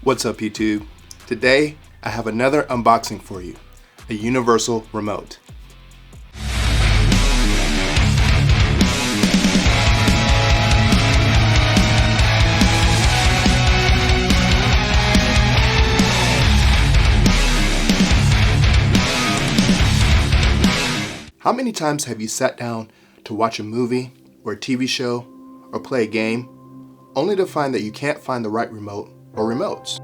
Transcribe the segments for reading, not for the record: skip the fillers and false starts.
What's up YouTube? Today I have another unboxing for you, a universal remote. How many times have you sat down to watch a movie or a TV show or play a game only to find that you can't find the right remote or remotes?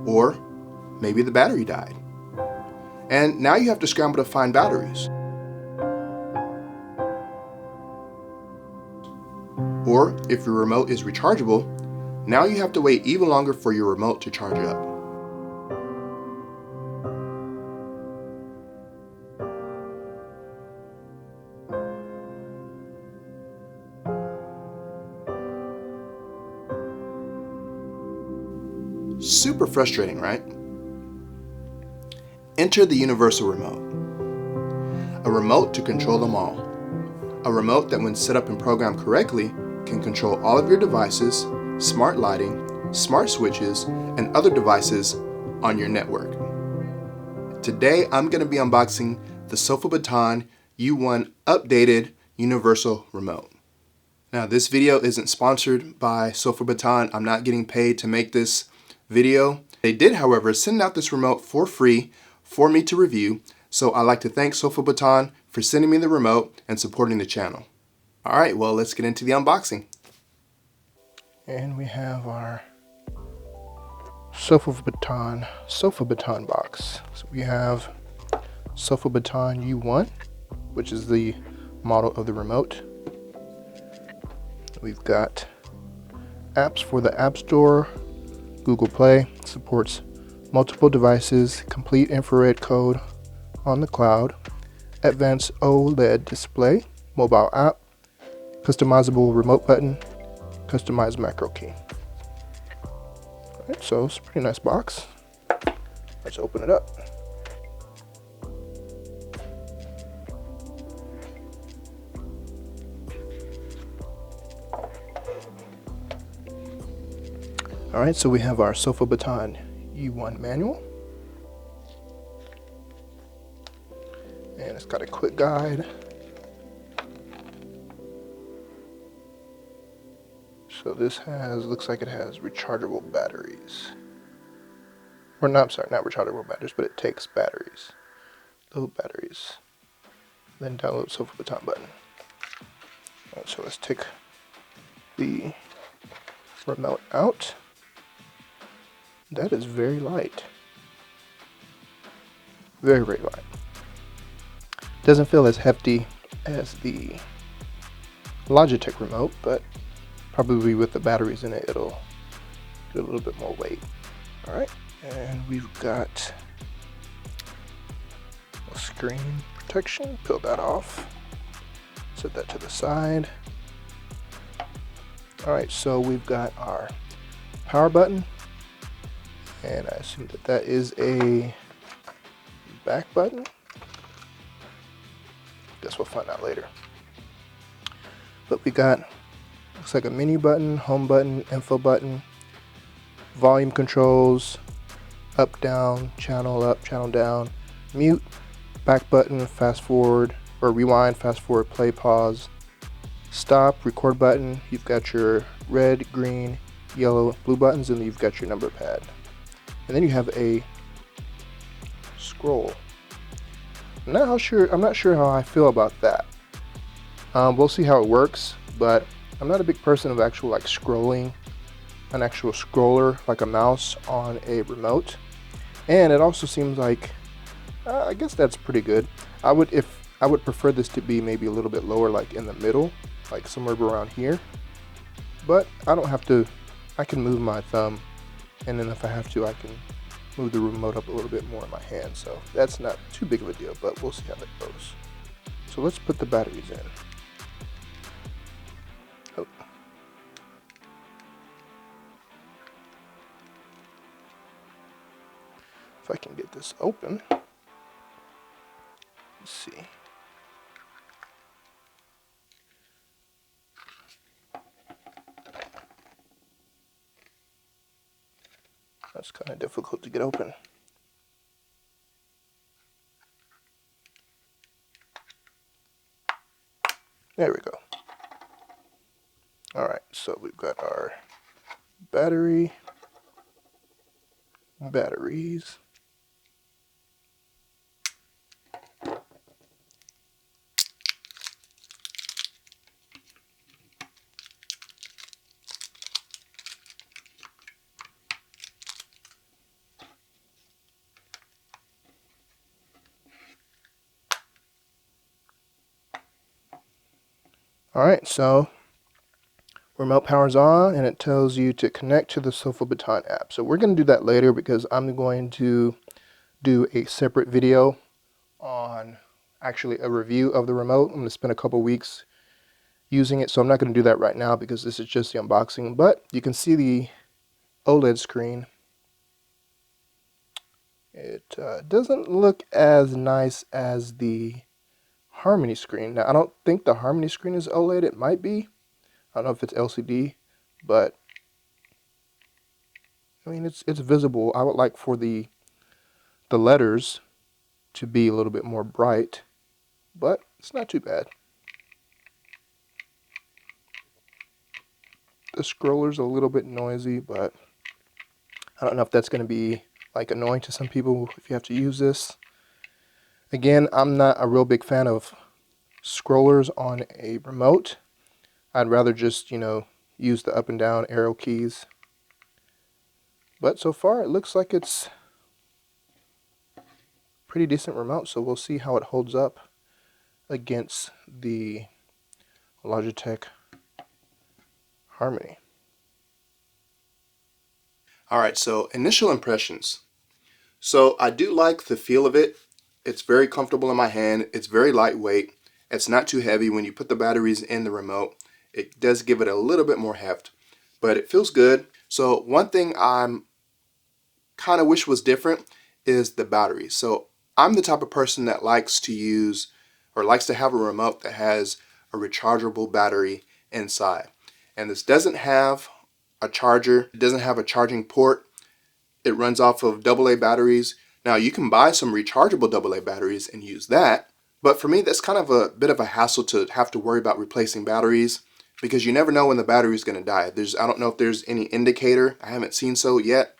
Or maybe the battery died, and now you have to scramble to find batteries. Or if your remote is rechargeable, now you have to wait even longer for your remote to charge up. Super frustrating, right? Enter the universal remote. A remote to control them all. A remote that, when set up and programmed correctly, can control all of your devices, smart lighting, smart switches, and other devices on your network. Today I'm going to be unboxing the Sofabaton U1 updated universal remote. Now, this video isn't sponsored by Sofabaton. I'm not getting paid to make this video. They did, however, send out this remote for free for me to review, so I'd like to thank Sofabaton for sending me the remote and supporting the channel. Alright, well, let's get into the unboxing. And we have our Sofabaton box. So we have Sofabaton U1, which is the model of the remote. We've got apps for the App Store. Google Play supports multiple devices, complete infrared code on the cloud, advanced OLED display, mobile app, customizable remote button, customized macro key. Alright, so it's a pretty nice box. Let's open it up. Alright, so we have our Sofabaton U1 manual. And it's got a quick guide. So this looks like it has rechargeable batteries. Or no, I'm sorry, not rechargeable batteries, but it takes batteries. Load batteries. Then download Sofabaton button. Alright, so let's take the remote out. That is very light. Very, very light. Doesn't feel as hefty as the Logitech remote, but probably with the batteries in it, it'll get a little bit more weight. Alright, and we've got a screen protection. Peel that off. Set that to the side. Alright, so we've got our power button. And I assume that that is a back button. Guess we'll find out later. But we got, looks like a menu button, home button, info button, volume controls, up, channel down, mute, back button, fast forward, or rewind, fast forward, play, pause, stop, record button. You've got your red, green, yellow, blue buttons, and you've got your number pad. And then you have a scroll. I'm not sure how I feel about that. We'll see how it works, but I'm not a big person of actual scrolling, an actual scroller like a mouse on a remote. And it also seems like, I guess that's pretty good. I would prefer this to be maybe a little bit lower, like in the middle, like somewhere around here. But I don't have to. I can move my thumb. And then if I have to, I can move the remote up a little bit more in my hand. So that's not too big of a deal, but we'll see how that goes. So let's put the batteries in. Oh. If I can get this open. Let's see. That's kind of difficult to get open. There we go. All right, so we've got our batteries. All right, so remote power's on and it tells you to connect to the Sofabaton app. So we're going to do that later because I'm going to do a separate video on actually a review of the remote. I'm going to spend a couple weeks using it, so I'm not going to do that right now because this is just the unboxing. But you can see the OLED screen. It doesn't look as nice as the Harmony screen. Now, I don't think the Harmony screen is OLED. It might be. I don't know if it's LCD, but I mean, it's visible. I would like for the letters to be a little bit more bright, but it's not too bad. The scroller's a little bit noisy, but I don't know if that's going to be like annoying to some people if you have to use this. Again, I'm not a real big fan of scrollers on a remote. I'd rather just, use the up and down arrow keys. But so far it looks like it's a pretty decent remote, so we'll see how it holds up against the Logitech Harmony. Alright, so initial impressions. So I do like the feel of it. It's very comfortable in my hand. It's very lightweight. It's not too heavy. When you put the batteries in the remote, it does give it a little bit more heft, but it feels good. So one thing I'm kind of wish was different is the battery. So I'm the type of person that likes to use or likes to have a remote that has a rechargeable battery inside. And this doesn't have a charger. It doesn't have a charging port. It runs off of AA batteries. Now you can buy some rechargeable AA batteries and use that. But for me, that's kind of a bit of a hassle to have to worry about replacing batteries because you never know when the battery is going to die. I don't know if there's any indicator. I haven't seen so yet.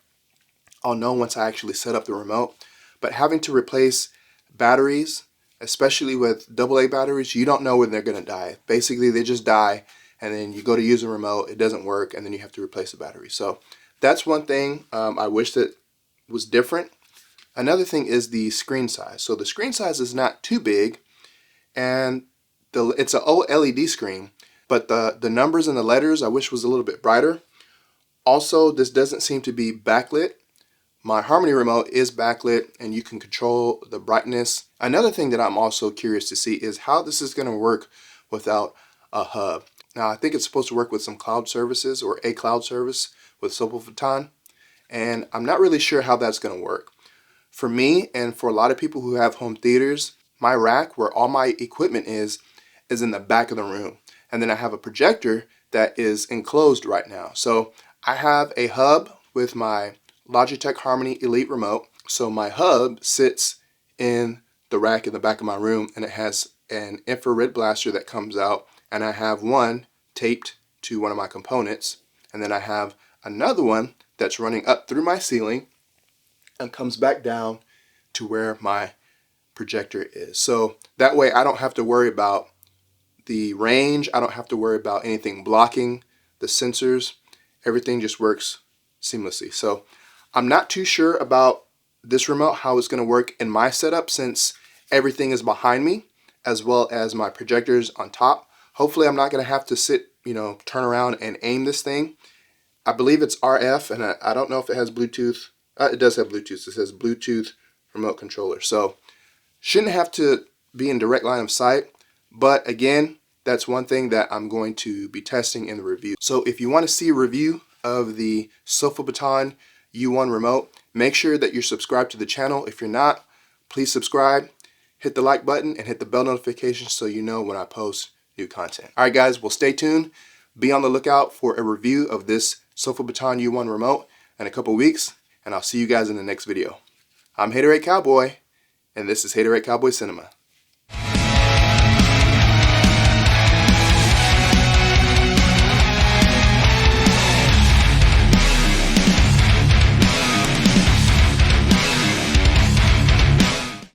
I'll know once I actually set up the remote. But having to replace batteries, especially with AA batteries, you don't know when they're going to die. Basically, they just die, and then you go to use a remote, it doesn't work, and then you have to replace the battery. So that's one thing I wish that was different. Another thing is the screen size. So the screen size is not too big, and it's an OLED screen, but the numbers and the letters I wish was a little bit brighter. Also, this doesn't seem to be backlit. My Harmony remote is backlit and you can control the brightness. Another thing that I'm also curious to see is how this is going to work without a hub. Now I think it's supposed to work with some cloud services or a cloud service with Sofabaton, and I'm not really sure how that's going to work. For me and for a lot of people who have home theaters, my rack where all my equipment is in the back of the room. And then I have a projector that is enclosed right now. So I have a hub with my Logitech Harmony Elite remote. So my hub sits in the rack in the back of my room, and it has an infrared blaster that comes out, and I have one taped to one of my components, and then I have another one that's running up through my ceiling and comes back down to where my projector is. So that way I don't have to worry about the range. I don't have to worry about anything blocking the sensors. Everything just works seamlessly. So I'm not too sure about this remote, how it's going to work in my setup since everything is behind me as well as my projectors on top. Hopefully I'm not going to have to sit, turn around and aim this thing. I believe it's RF, and I don't know if it has Bluetooth. It does have Bluetooth. It says Bluetooth remote controller. So shouldn't have to be in direct line of sight. But again, that's one thing that I'm going to be testing in the review. So if you want to see a review of the Sofabaton U1 remote, make sure that you're subscribed to the channel. If you're not, please subscribe, hit the like button, and hit the bell notification so you know when I post new content. Alright guys, well stay tuned. Be on the lookout for a review of this Sofabaton U1 remote in a couple weeks, and I'll see you guys in the next video. I'm Haterade Cowboy, and this is Haterade Cowboy Cinema.